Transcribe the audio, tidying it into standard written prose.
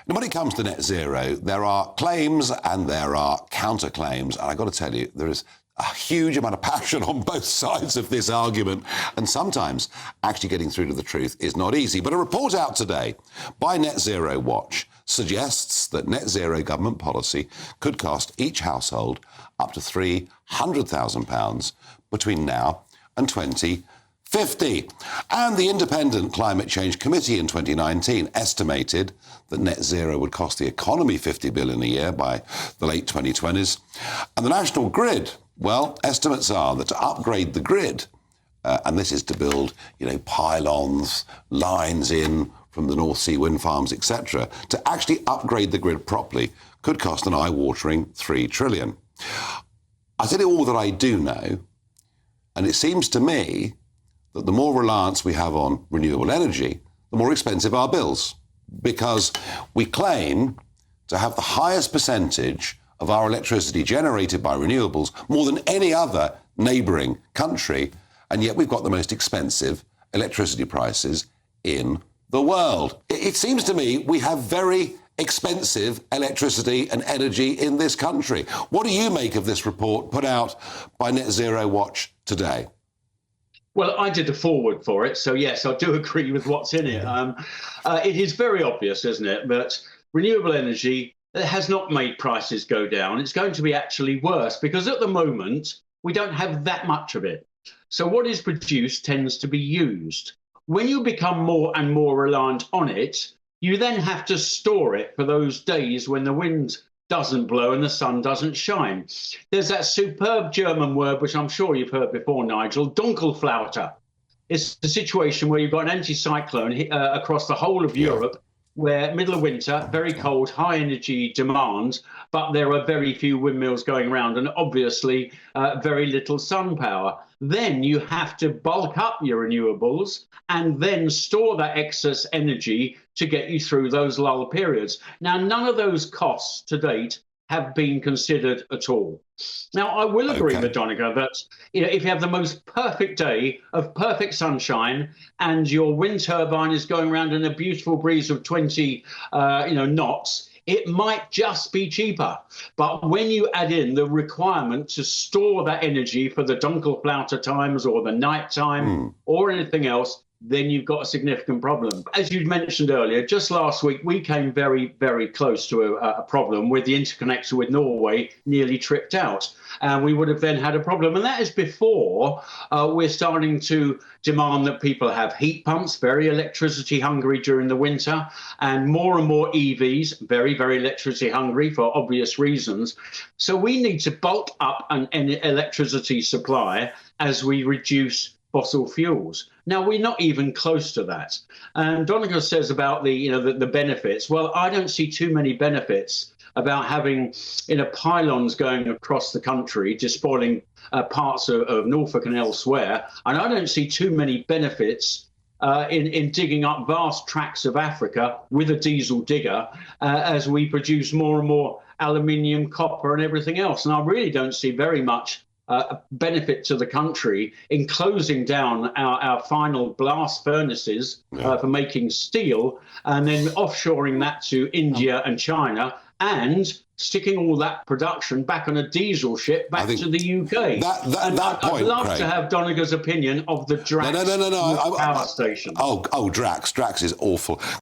Now, when it comes to net zero, there are claims and there are counterclaims. And I've got to tell you, there is a huge amount of passion on both sides of this argument. And sometimes actually getting through to the truth is not easy. But a report out today by Net Zero Watch suggests that net zero government policy could cost each household up to £300,000 between now and 2050. And the Independent Climate Change Committee in 2019 estimated that net zero would cost the economy $50 billion a year by the late 2020s. And the National Grid, well, estimates are that to upgrade the grid, and this is to build, pylons, lines in from the North Sea wind farms, etc., to actually upgrade the grid properly could cost an eye-watering $3 trillion. I tell you all that I do know, and it seems to me that the more reliance we have on renewable energy, the more expensive our bills, because we claim to have the highest percentage of our electricity generated by renewables, more than any other neighbouring country, and yet we've got the most expensive electricity prices in the world. It seems to me we have very expensive electricity and energy in this country. What do you make of this report put out by Net Zero Watch today? Well, I did the forward for it, so yes, I do agree with what's in it. It is very obvious, isn't it, that renewable energy has not made prices go down. It's going to be actually worse because at the moment, we don't have that much of it. So what is produced tends to be used. When you become more and more reliant on it, you then have to store it for those days when the wind doesn't blow and the sun doesn't shine. There's that superb German word, which I'm sure you've heard before, Nigel, Dunkelflaute. It's the situation where you've got an anticyclone across the whole of Europe, where middle of winter, very cold, high energy demand, but there are very few windmills going around and obviously very little sun power. Then you have to bulk up your renewables and then store that excess energy to get you through those lull periods. Now, none of those costs to date have been considered at all. Now, I will agree with Donegal that if you have the most perfect day of perfect sunshine and your wind turbine is going around in a beautiful breeze of 20 knots, it might just be cheaper. But when you add in the requirement to store that energy for the Dunkelflaute times or the night time or anything else, then you've got a significant problem. As you mentioned earlier, just last week, we came very, very close to a problem with the interconnection with Norway nearly tripped out. And we would have then had a problem. And that is before we're starting to demand that people have heat pumps, very electricity hungry during the winter, and more EVs, very, very electricity hungry for obvious reasons. So we need to bulk up an electricity supply as we reduce fossil fuels. Now, we're not even close to that. And Donegal says about the benefits. Well, I don't see too many benefits about having pylons going across the country, despoiling parts of Norfolk and elsewhere. And I don't see too many benefits in digging up vast tracts of Africa with a diesel digger as we produce more and more aluminium, copper and everything else. And I really don't see very much benefit to the country in closing down our final blast furnaces for making steel and then offshoring that to India and China and sticking all that production back on a diesel ship back to the UK. I'd love to have Donegal's opinion of the Drax power station. Oh, Drax is awful.